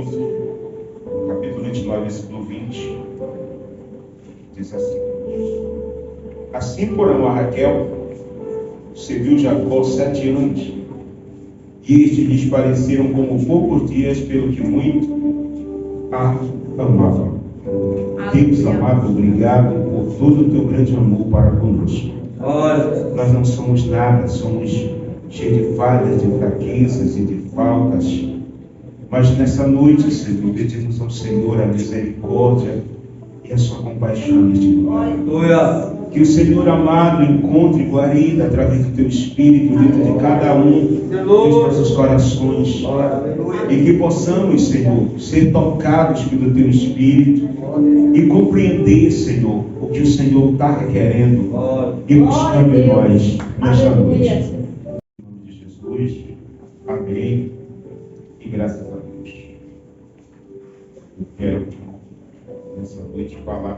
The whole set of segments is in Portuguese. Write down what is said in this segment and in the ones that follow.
12, capítulo 29, versículo 20, diz assim: Assim por amor a Raquel, serviu Jacó 7 anos, e estes lhes pareceram como poucos dias, pelo que muito a amava. Deus amado, obrigado por todo o teu grande amor para conosco. Nós não somos nada, somos cheios de falhas, de fraquezas e de faltas. Mas nessa noite, Senhor, pedimos ao Senhor a misericórdia e a sua compaixão de nós. Que o Senhor amado encontre guarida através do teu Espírito dentro de cada um dos nossos corações. E que possamos, Senhor, ser tocados pelo teu Espírito e compreender, Senhor, o que o Senhor está requerendo e buscando em nós nesta noite. Em nome de Jesus, amém e graças a Deus. Eu quero nessa noite falar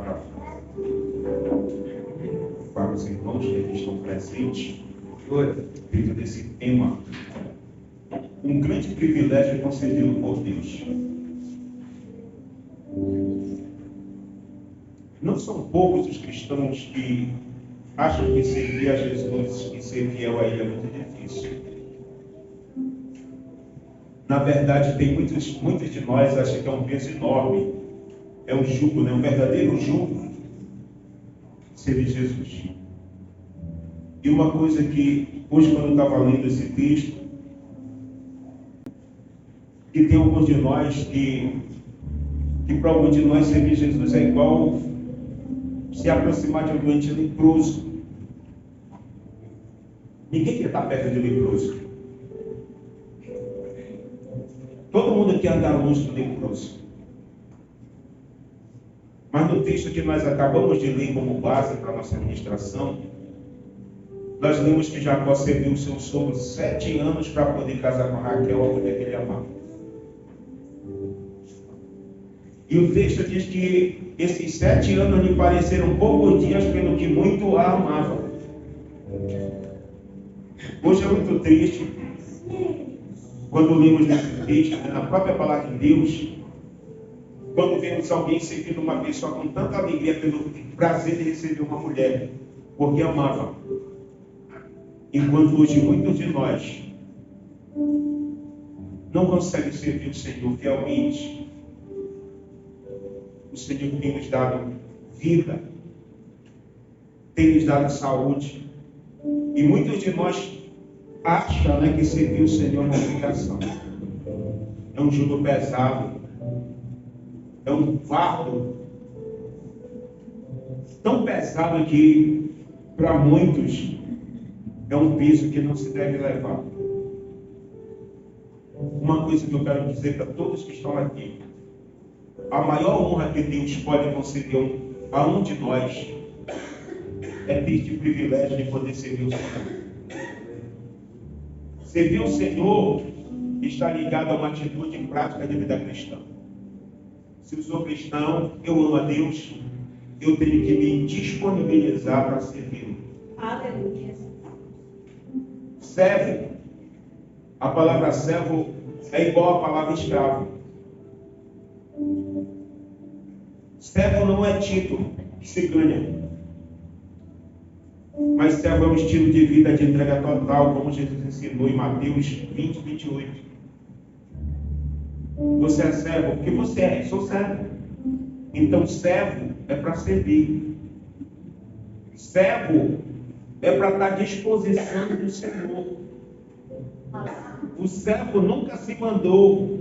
para os irmãos que aqui estão presentes, dentro desse tema, um grande privilégio concedido por Deus. Não são poucos os cristãos que acham que servir a Jesus e ser fiel a Ele é muito difícil. Na verdade, tem muitos de nós acham que é um peso enorme, é um jugo, um verdadeiro jugo servir Jesus. E uma coisa que hoje, quando eu estava lendo esse texto, que tem alguns de nós que para alguns de nós servir Jesus é igual se aproximar de um doente leproso. Ninguém quer estar perto de leproso. Todo mundo quer andar longe do leproso. Mas no texto que nós acabamos de ler como base para a nossa administração, nós lemos que Jacó serviu o seu sogro 7 anos para poder casar com Raquel, a mulher que ele amava. E o texto diz que esses 7 anos lhe pareceram poucos dias, pelo que muito a amava. Hoje é muito triste, quando lemos nesse texto, na própria palavra de Deus, quando vemos alguém servindo uma pessoa com tanta alegria pelo prazer de receber uma mulher, porque amava. Enquanto hoje muitos de nós não conseguem servir o Senhor fielmente. O Senhor tem nos dado vida, tem nos dado saúde. E muitos de nós acham que servir o Senhor é uma obrigação. É um jugo pesado. É um fardo tão pesado que, para muitos, é um peso que não se deve levar. Uma coisa que eu quero dizer para todos que estão aqui: a maior honra que Deus pode conceder a um de nós é ter este privilégio de poder servir o Senhor. Servir o Senhor está ligado a uma atitude prática de vida cristã. Se eu sou cristão, eu amo a Deus, eu tenho que me disponibilizar para servi-lo. Aleluia. Servo, a palavra servo é igual à palavra escravo. Servo não é título que se ganha, mas servo é um estilo de vida de entrega total, como Jesus ensinou em Mateus 20, 28. Você é servo? O que você é? Sou servo. Então servo é para servir. Servo é para estar à disposição do Senhor. O servo nunca se mandou.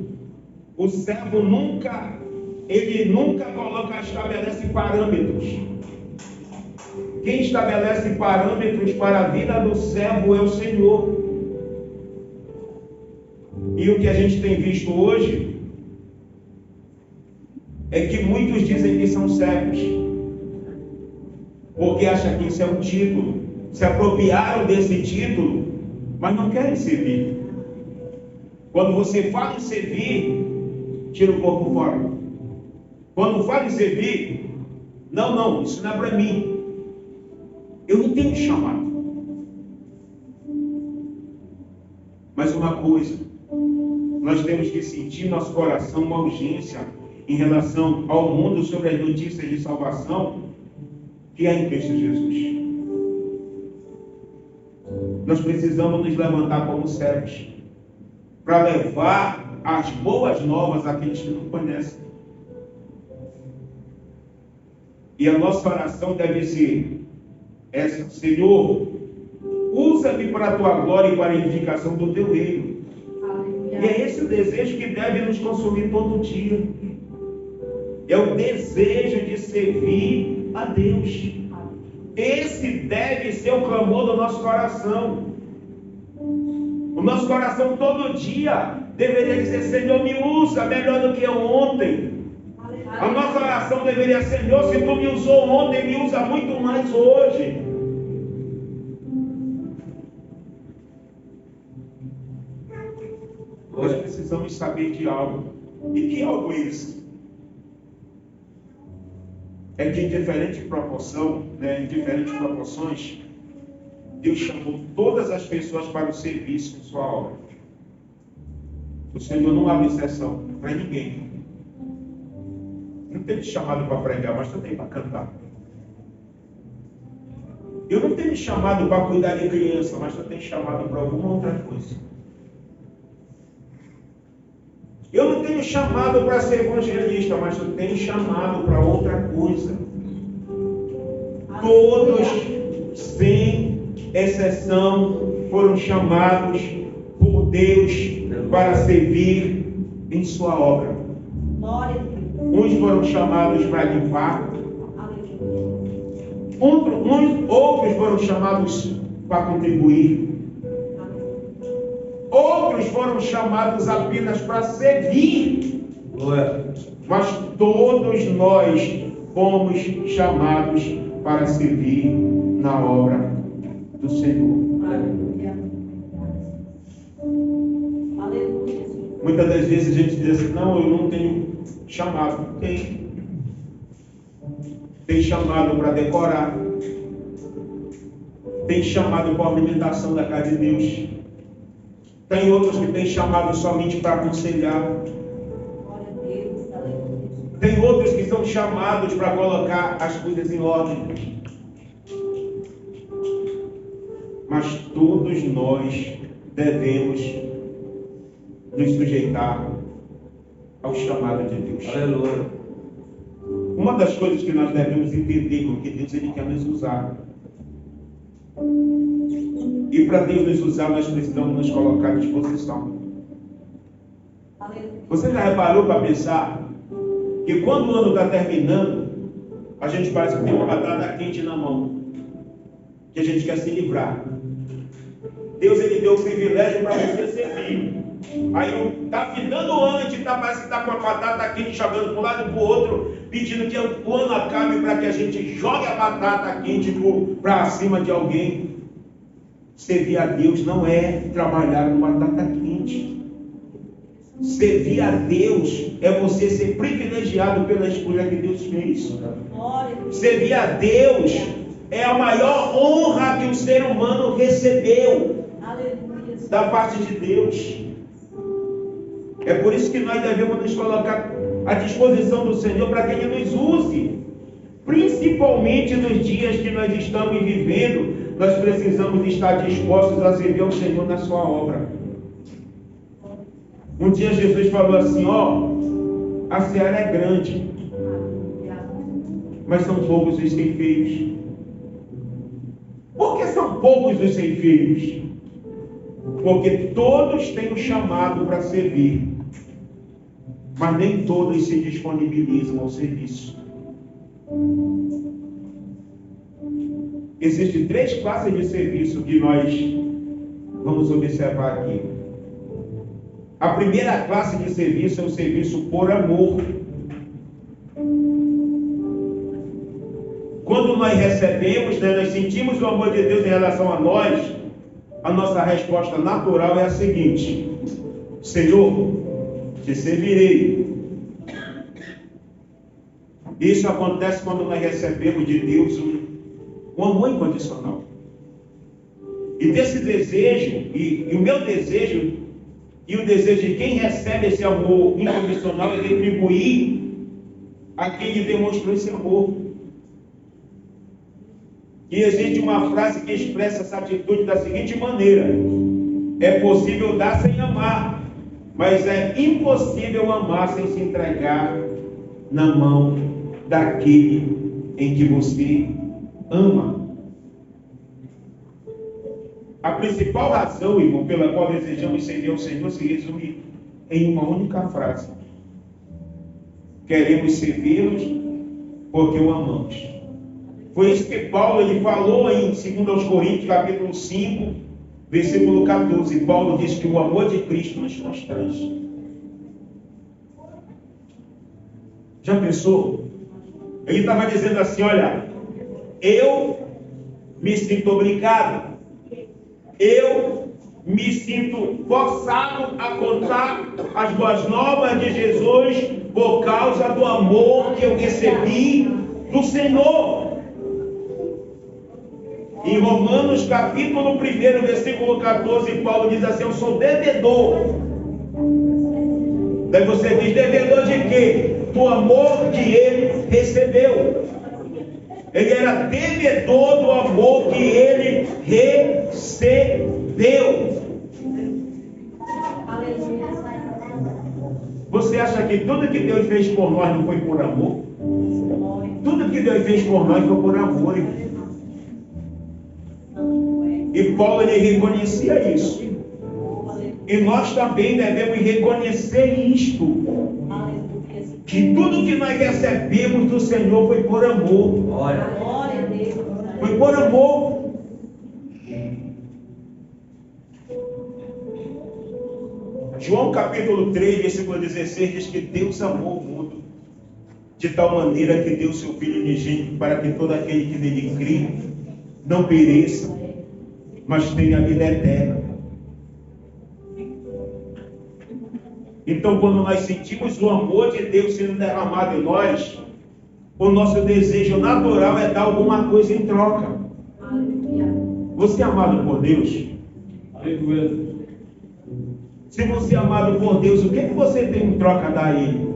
O servo nunca estabelece parâmetros. Quem estabelece parâmetros para a vida do servo é o Senhor. E o que a gente tem visto hoje é que muitos dizem que são servos, porque acham que isso é um título, se apropriaram desse título, mas não querem servir. Quando você fala em servir, tira o corpo fora. Quando fala em servir, não, isso não é para mim. Eu não tenho chamado. Mas uma coisa, nós temos que sentir nosso coração uma urgência em relação ao mundo sobre as notícias de salvação que há em Cristo Jesus. Nós precisamos nos levantar como servos para levar as boas novas àqueles que não conhecem. E a nossa oração deve ser essa: Senhor, usa-me para a tua glória e para a edificação do teu reino. Aleluia. E é esse o desejo que deve nos consumir todo dia. É o desejo de servir a Deus. Esse deve ser o clamor do nosso coração. O nosso coração todo dia deveria dizer: Senhor, me usa melhor do que eu ontem. A nossa oração deveria ser: Senhor, se tu me usou ontem, me usa muito mais hoje. Nós precisamos saber de algo. E que algo é esse? É que em diferente proporção, em diferentes proporções, Deus chamou todas as pessoas para o serviço em sua obra. O Senhor não abre exceção para ninguém. Não tem me chamado para pregar, mas também para cantar. Eu não tenho me chamado para cuidar de criança, mas eu tenho chamado para alguma outra coisa. Eu não tenho chamado para ser evangelista, mas eu tenho chamado para outra coisa. Todos, sem exceção, foram chamados por Deus para servir em sua obra. Uns foram chamados para limpar, outros foram chamados para contribuir, outros foram chamados apenas para servir. Mas todos nós fomos chamados para servir na obra do Senhor. Muitas das vezes a gente diz assim: não, eu não tenho chamado. Tem chamado para decorar, tem chamado para a alimentação da casa de Deus. Tem outros que têm chamado somente para aconselhar. Tem outros que são chamados para colocar as coisas em ordem. Mas todos nós devemos nos sujeitar ao chamado de Deus. Aleluia. Uma das coisas que nós devemos entender é que Deus ele quer nos usar. E para Deus nos usar, nós precisamos nos colocar à disposição. Você já reparou para pensar que quando o ano está terminando, a gente parece que tem uma batata quente na mão, que a gente quer se livrar. Deus ele deu o privilégio para você servir. Aí está findando o ano, a gente parece que está com a batata quente jogando para um lado e para o outro, pedindo que o ano acabe para que a gente jogue a batata quente para cima de alguém. Servir a Deus não é trabalhar com batata quente. Servir a Deus é você ser privilegiado pela escolha que Deus fez. Servir a Deus é a maior honra que o ser humano recebeu da parte de Deus. É por isso que nós devemos nos colocar à disposição do Senhor para que Ele nos use. Principalmente nos dias que nós estamos vivendo, nós precisamos estar dispostos a servir ao Senhor na sua obra. Um dia Jesus falou assim: a seara é grande, mas são poucos os ceifeiros. Por que são poucos os ceifeiros? Porque todos têm um chamado para servir, mas nem todos se disponibilizam ao serviço. Existem 3 classes de serviço que nós vamos observar aqui. A primeira classe de serviço é o serviço por amor. Quando nós recebemos, nós sentimos o amor de Deus em relação a nós, a nossa resposta natural é a seguinte: Senhor, te servirei. Isso acontece quando nós recebemos de Deus um amor incondicional. E desse desejo, e o meu desejo E o desejo de quem recebe esse amor incondicional é retribuir a quem lhe demonstrou esse amor. E existe uma frase que expressa essa atitude da seguinte maneira: é possível dar sem amar, mas é impossível amar sem se entregar na mão daquele em que você ama. A principal razão, irmão, pela qual desejamos servir ao Senhor se resume em uma única frase: queremos servi-los porque o amamos. Foi isso que Paulo ele falou em 2 Coríntios, capítulo 5, versículo 14. Paulo diz que o amor de Cristo nos constrange. Já pensou? Ele estava dizendo assim: olha, eu me sinto obrigado, eu me sinto forçado a contar as boas novas de Jesus por causa do amor que eu recebi do Senhor. Em Romanos capítulo 1, versículo 14, Paulo diz assim: eu sou devedor. Daí você diz: devedor de quê? Do amor que ele recebeu. Ele era devedor do amor que ele recebeu. Você acha que tudo que Deus fez por nós não foi por amor? Tudo que Deus fez por nós foi por amor, irmão. E Paulo ele reconhecia isso. E nós também devemos reconhecer isto: que tudo que nós recebemos do Senhor foi por amor. Foi por amor. João capítulo 3, versículo 16 diz que Deus amou o mundo de tal maneira que deu seu Filho unigênito para que todo aquele que nele crê não pereça, mas tenha a vida eterna. Então, quando nós sentimos o amor de Deus sendo derramado em nós, o nosso desejo natural é dar alguma coisa em troca. Você é amado por Deus? Se você é amado por Deus, o que você tem em troca a dar a Ele?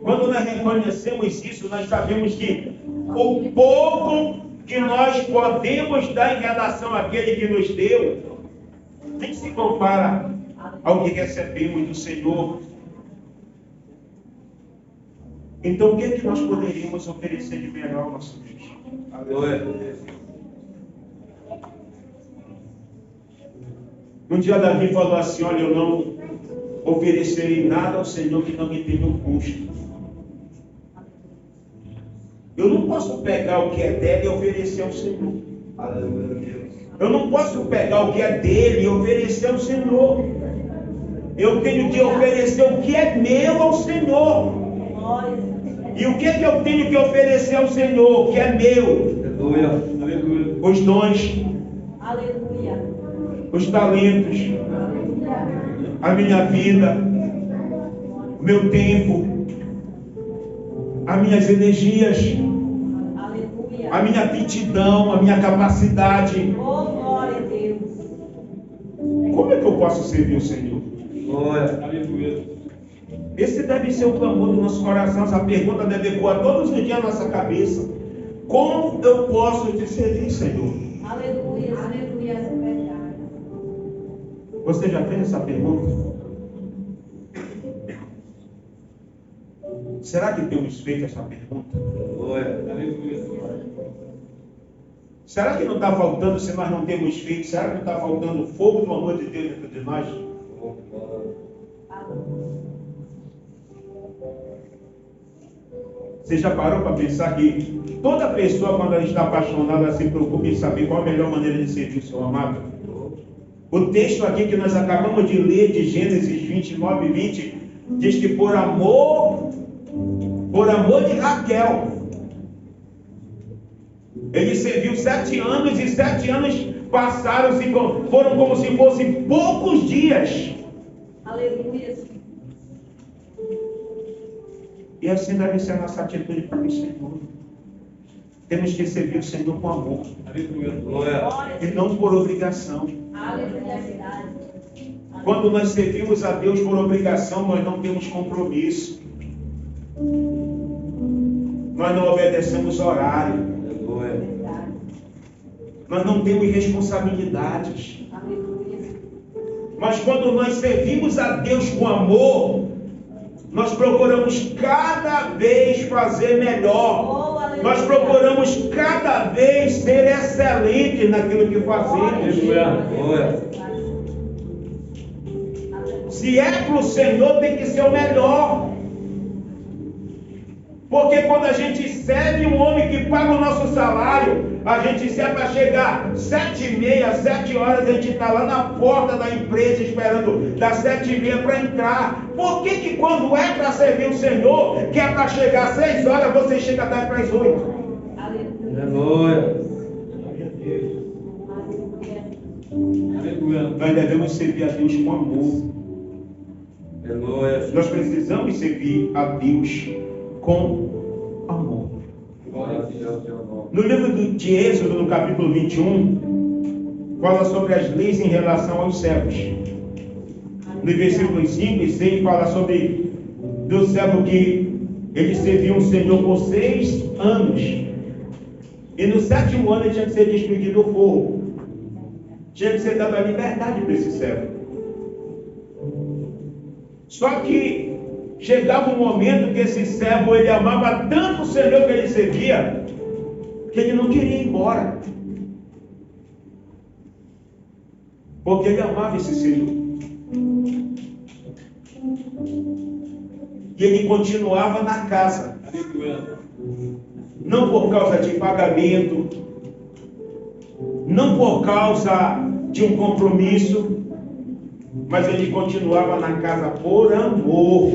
Quando nós reconhecemos isso, nós sabemos que o pouco que nós podemos dar em relação àquele que nos deu, nem se compara ao que recebemos do Senhor. Então, o que é que nós poderíamos oferecer de melhor ao nosso Deus? Aleluia. Um dia Davi falou assim: olha, eu não oferecerei nada ao Senhor que não me tenha um custo. Eu não posso pegar o que é dele e oferecer ao Senhor. Eu não posso pegar o que é dele e oferecer ao Senhor. Eu tenho que oferecer o que é meu ao Senhor. E o que é que eu tenho que oferecer ao Senhor? O que é meu? Os dons, os talentos, a minha vida, o meu tempo, as minhas energias, a minha aptidão, a minha capacidade. Glória a Deus. Como é que eu posso servir o Senhor? Esse deve ser o clamor do nosso coração. Essa pergunta deve ecoar todos os dias na nossa cabeça: como eu posso te servir, Senhor? Aleluia, aleluia, é verdade. Você já fez essa pergunta? Será que temos feito essa pergunta? Será que não está faltando, se nós não temos feito, será que não está faltando o fogo do amor de Deus dentro de nós? Você já parou para pensar que toda pessoa, quando ela está apaixonada, ela se preocupa em saber qual a melhor maneira de servir o seu amado? O texto aqui que nós acabamos de ler, de Gênesis 29 e 20, diz que por amor de Raquel, ele serviu 7 anos, e 7 anos passaram-se, foram como se fossem poucos dias. Aleluia. E assim deve ser a nossa atitude para o Senhor. temos que servir o Senhor com amor. Glória. E não por obrigação. Aleluia. Quando nós servimos a Deus por obrigação, nós não temos compromisso. Nós não obedecemos horário. Nós não temos responsabilidades. Mas quando nós servimos a Deus com amor, nós procuramos cada vez fazer melhor. Nós procuramos cada vez ser excelentes naquilo que fazemos. Se é para o Senhor, tem que ser o melhor. Porque quando a gente serve um homem que paga o nosso salário, a gente se é para chegar 7h30, 7 horas, a gente está lá na porta da empresa esperando das 7h30 para entrar. Por que quando é para servir o Senhor, que é para chegar às 6 horas, você chega 10 para as 8? Aleluia. Nós devemos servir a Deus com amor. Aleluia. Nós precisamos servir a Deus com amor. No livro de Êxodo, no capítulo 21, fala sobre as leis em relação aos servos. No versículo 5 e 6 fala sobre do servo que eles serviam o Senhor por 6 anos. E no 7º ano ele tinha que ser despedido do fogo. Tinha que ser dada a liberdade para esse servo. Só que chegava um momento que esse servo, ele amava tanto o Senhor que ele servia, que ele não queria ir embora. Porque ele amava esse Senhor. E ele continuava na casa. Não por causa de pagamento, não por causa de um compromisso, mas ele continuava na casa por amor.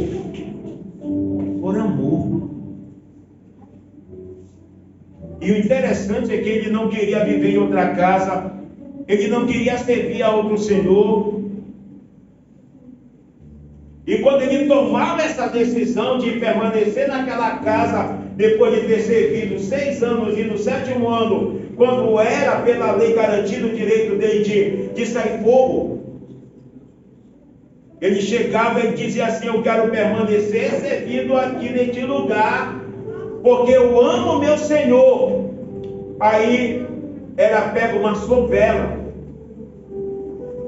Por amor. E o interessante é que ele não queria viver em outra casa, ele não queria servir a outro senhor. E quando ele tomava essa decisão de permanecer naquela casa, depois de ter servido 6 anos e no 7º ano, quando era pela lei garantido o direito dele de sair fogo, ele chegava e dizia assim: eu quero permanecer servindo aqui neste lugar, porque eu amo meu Senhor. Aí era pego uma sovela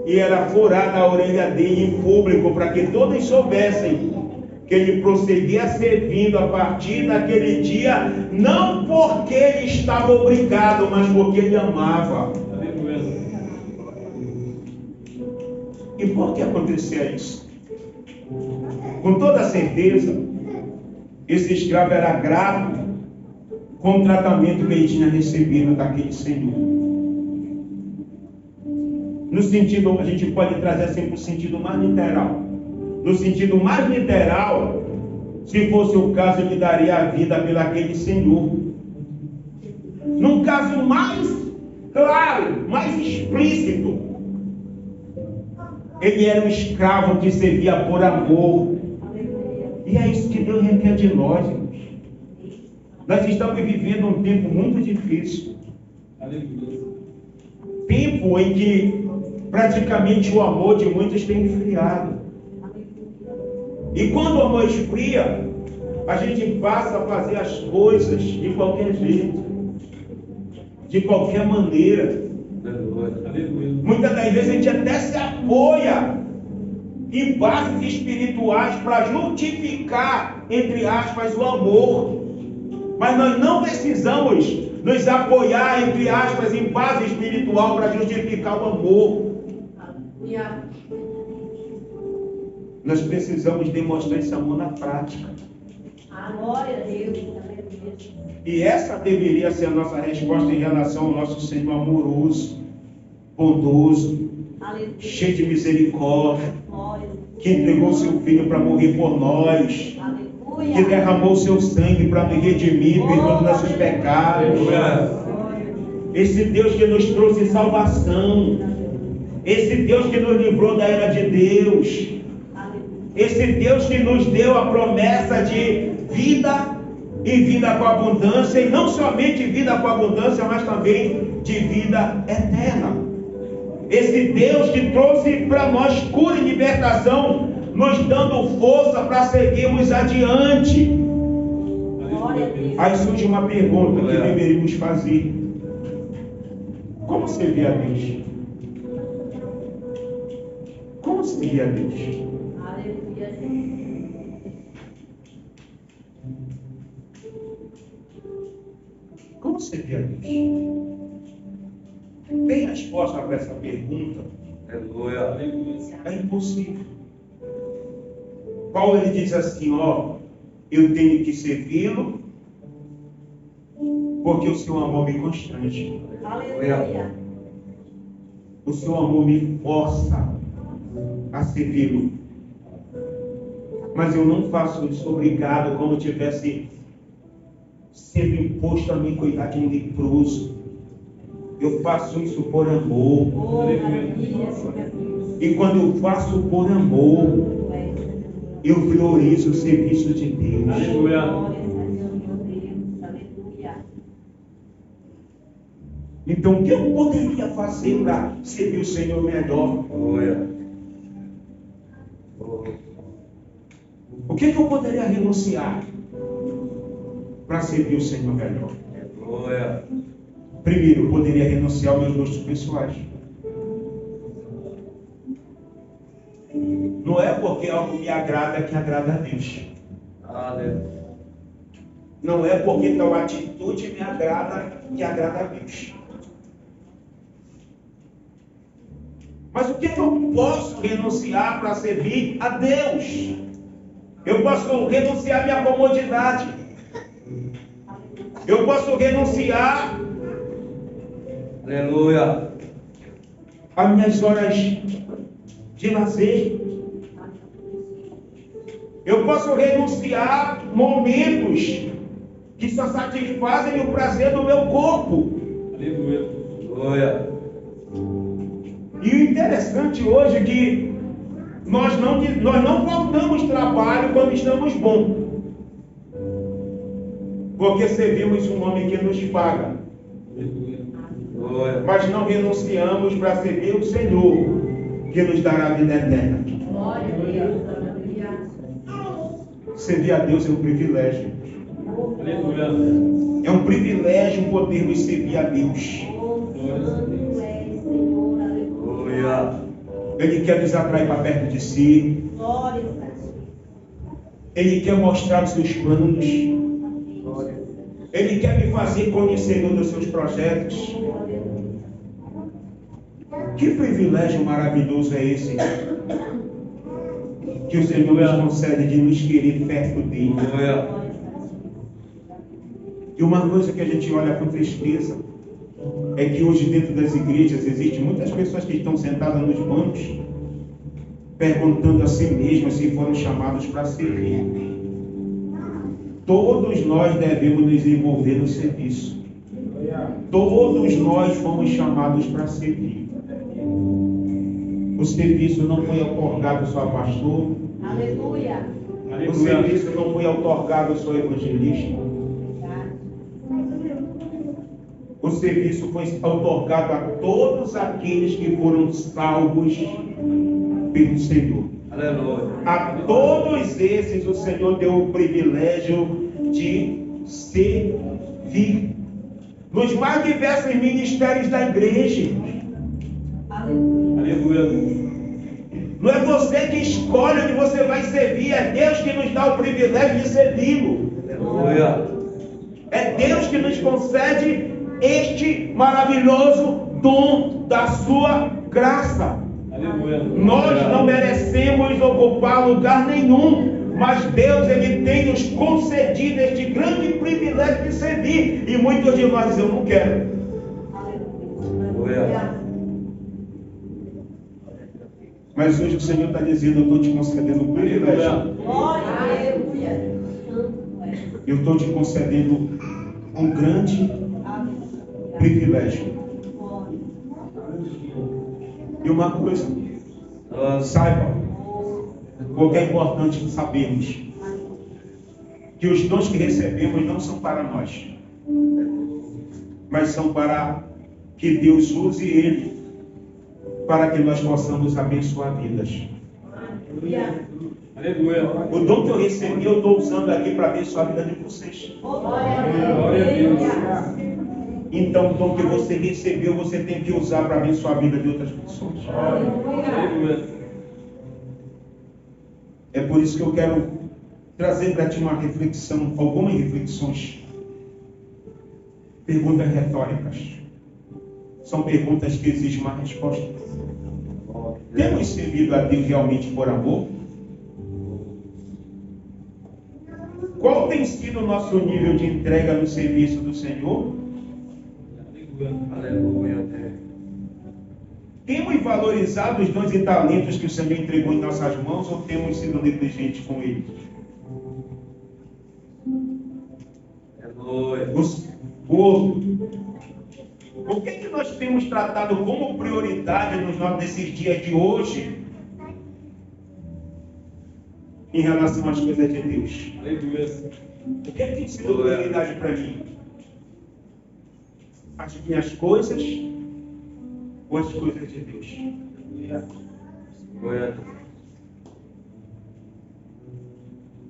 e era furada a orelha dele em público, para que todos soubessem que ele prosseguia servindo a partir daquele dia, não porque ele estava obrigado, mas porque ele amava. E por que acontecia isso? Com toda certeza, esse escravo era grato com o tratamento que ele tinha recebido daquele Senhor. No sentido, a gente pode trazer assim para o sentido mais literal. No sentido mais literal, se fosse o caso, ele daria a vida pelo aquele Senhor. Num caso mais claro, mais explícito, ele era um escravo que servia por amor. E é isso que Deus requer de nós, irmãos. Nós estamos vivendo um tempo muito difícil. Tempo em que praticamente o amor de muitos tem esfriado. E quando o amor esfria, a gente passa a fazer as coisas de qualquer jeito, de qualquer maneira. Muitas das vezes a gente até se apoia em bases espirituais para justificar, entre aspas, o amor. Mas nós não precisamos nos apoiar, entre aspas, em base espiritual para justificar o amor. Nós precisamos demonstrar esse amor na prática. Glória a Deus. E essa deveria ser a nossa resposta em relação ao nosso Senhor amoroso, bondoso, cheio de misericórdia, que entregou seu Filho para morrer por nós, que derramou seu sangue para me redimir, perdoando nossos pecados. Esse Deus que nos trouxe salvação, esse Deus que nos livrou da ira de Deus, esse Deus que nos deu a promessa de vida e vida com abundância, e não somente vida com abundância, mas também de vida eterna. Esse Deus que trouxe para nós cura e libertação, nos dando força para seguirmos adiante. Aí surge uma pergunta que deveríamos fazer: como servir a Deus? Como servir a Deus? Como servir a Deus? Tem resposta para essa pergunta? Aleluia. É impossível. Paulo ele diz assim: ó, eu tenho que servi-lo porque o seu amor me constrange. Aleluia. O seu amor me força a servi-lo. Mas eu não faço isso obrigado, como tivesse sendo imposto a mim cuidar de um leproso. Eu faço isso por amor. E quando eu faço por amor, eu priorizo o serviço de Deus. Aleluia. Então, o que eu poderia fazer para servir o Senhor melhor? Aleluia. O que eu poderia renunciar para servir o Senhor melhor? Aleluia. Primeiro, eu poderia renunciar aos meus gostos pessoais. Não é porque algo me agrada que agrada a Deus. Aleluia. Não é porque tal atitude me agrada que agrada a Deus. Mas o que eu posso renunciar para servir a Deus? Eu posso renunciar à minha comodidade. Eu posso renunciar, Aleluia. às minhas horas de lazer. Eu posso renunciar a momentos que só satisfazem o prazer do meu corpo. Aleluia. E o interessante hoje é que nós não faltamos trabalho quando estamos bons. Porque servimos um homem que nos paga. Aleluia. Mas não renunciamos para servir o Senhor, que nos dará a vida eterna. Glória a Deus. Aleluia. Servir a Deus é um privilégio. Aleluia. É um privilégio podermos servir a Deus. Aleluia. Ele quer nos atrair para perto de si. Glória a Deus. Ele quer mostrar os seus planos. Ele quer me fazer conhecedor dos seus projetos. Que privilégio maravilhoso é esse que o Senhor nos concede de nos querer perto dele. Aleluia. E uma coisa que a gente olha com tristeza é que hoje dentro das igrejas existem muitas pessoas que estão sentadas nos bancos perguntando a si mesmas se foram chamados para servir. Todos nós devemos nos envolver no serviço. Todos nós fomos chamados para servir. O serviço não foi otorgado só a pastor. Aleluia. O serviço não foi otorgado só a evangelista. O serviço foi otorgado a todos aqueles que foram salvos pelo Senhor. Aleluia. A todos esses o Senhor deu o privilégio de servir nos mais diversos ministérios da igreja. Aleluia. Não é você que escolhe onde você vai servir, é Deus que nos dá o privilégio de servi-lo. Aleluia. É Deus que nos concede este maravilhoso dom da sua graça. Aleluia. Nós não merecemos ocupar lugar nenhum, mas Deus ele tem nos concedido este grande privilégio de servir. E muitos de nós dizem: eu não quero. Aleluia. Mas hoje o Senhor está dizendo: eu estou te concedendo um privilégio. Glória a Aleluia. Eu estou te concedendo um grande privilégio. E uma coisa, saiba, porque é importante sabermos que que os dons que recebemos não são para nós, mas são para que Deus use ele para que nós possamos abençoar vidas. Aleluia. O dom que eu recebi, eu estou usando aqui para abençoar a vida de vocês. Glória a Deus. Então, o dom que você recebeu, você tem que usar para abençoar a vida de outras pessoas. Aleluia. É por isso que eu quero trazer para ti uma reflexão, algumas reflexões. Perguntas retóricas. São perguntas que exigem uma resposta. Temos servido a Deus realmente por amor? Qual tem sido o nosso nível de entrega no serviço do Senhor? Aleluia. Temos valorizado os dons e talentos que o Senhor entregou em nossas mãos ou temos sido negligentes com eles? Aleluia. O que nós temos tratado como prioridade nesses dias de hoje em relação às coisas de Deus? Aleluia. O que tem sido prioridade para mim? As minhas coisas ou as coisas de Deus? Aleluia.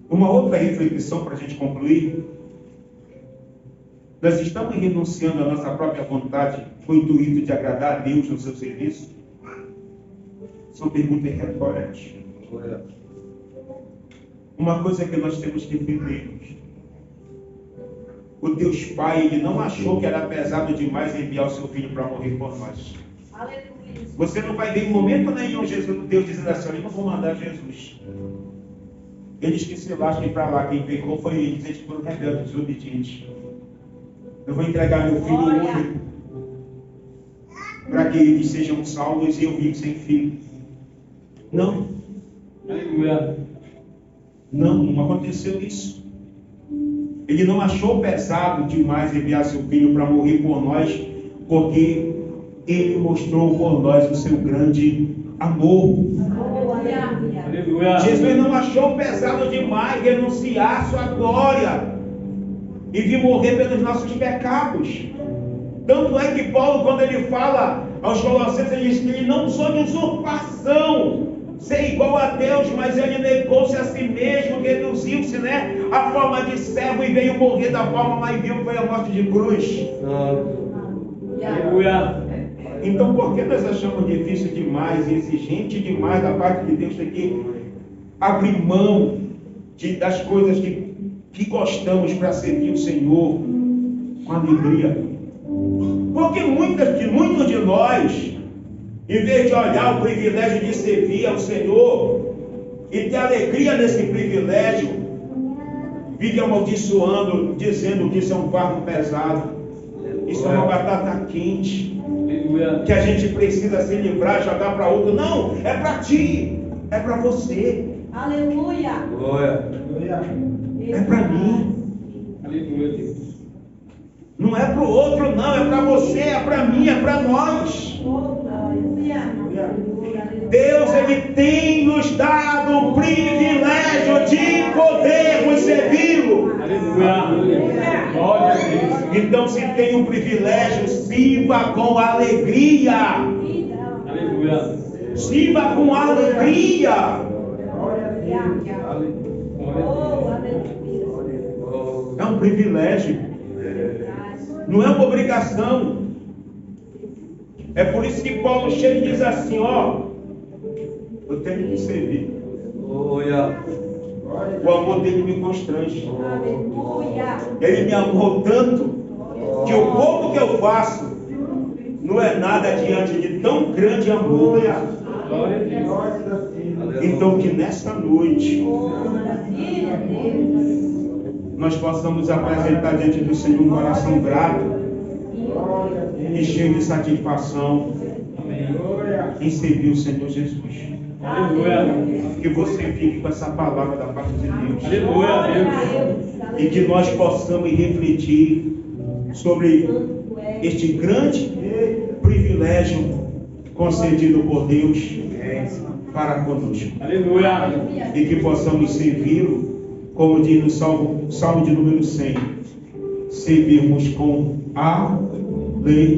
Uma outra reflexão para a gente concluir. Nós estamos renunciando à nossa própria vontade com o intuito de agradar a Deus no seu serviço? São perguntas retóricas. Uma coisa que nós temos que entender. O Deus Pai, Ele não achou que era pesado demais enviar o seu Filho para morrer por nós. Você não vai ver em momento nenhum Deus dizendo assim: eu não vou mandar Jesus. Eles que se lasquem para lá, quem pecou foi eles, eles foram rebeldes, desobedientes. Eu vou entregar meu filho único para que eles sejam salvos e eu vivo sem filho. Não. Aleluia. Não aconteceu isso. Ele não achou pesado demais enviar seu filho para morrer por nós, porque ele mostrou por nós o seu grande amor. Aleluia. Jesus não achou pesado demais renunciar sua glória e vir morrer pelos nossos pecados. Tanto é que Paulo, quando ele fala aos Colossenses, ele diz que ele não usou de usurpação ser igual a Deus, mas ele negou-se a si mesmo, reduziu-se, a forma de servo e veio morrer da forma mais vil, que foi a morte de cruz. Aleluia. Então, por que nós achamos difícil demais e exigente demais da parte de Deus ter que abrir mão das coisas que gostamos para servir o Senhor com alegria? Porque muitos de nós, em vez de olhar o privilégio de servir ao Senhor e ter alegria nesse privilégio, vive amaldiçoando, dizendo que isso é um fardo pesado, isso é uma batata quente, que a gente precisa se livrar, jogar para outro. Não, é para ti, é para você. Aleluia. É para mim. Aleluia. Não é para o outro, não, é para você, é para mim, é para nós. Deus, Ele tem nos dado o privilégio de podermos servi-lo. Aleluia. Glória a Deus. Então, se tem um privilégio, sirva com alegria. Aleluia. Sirva com alegria. É um privilégio. Não é uma obrigação. É por isso que Paulo chega e diz assim: eu tenho que servir. Aleluia. O amor dele me constrange. Aleluia. Ele me amou tanto que o pouco que eu faço não é nada diante de tão grande amor. Glória a Deus. Então, que nesta noite nós possamos apresentar diante do Senhor um coração grato e cheio de satisfação em servir o Senhor Jesus. Aleluia. Que você fique com essa palavra da parte de Deus. Aleluia, Deus. E que nós possamos refletir sobre este grande privilégio concedido por Deus para conosco. Aleluia. E que possamos servi-lo como diz no Salmo de número 100, servirmos com alegria.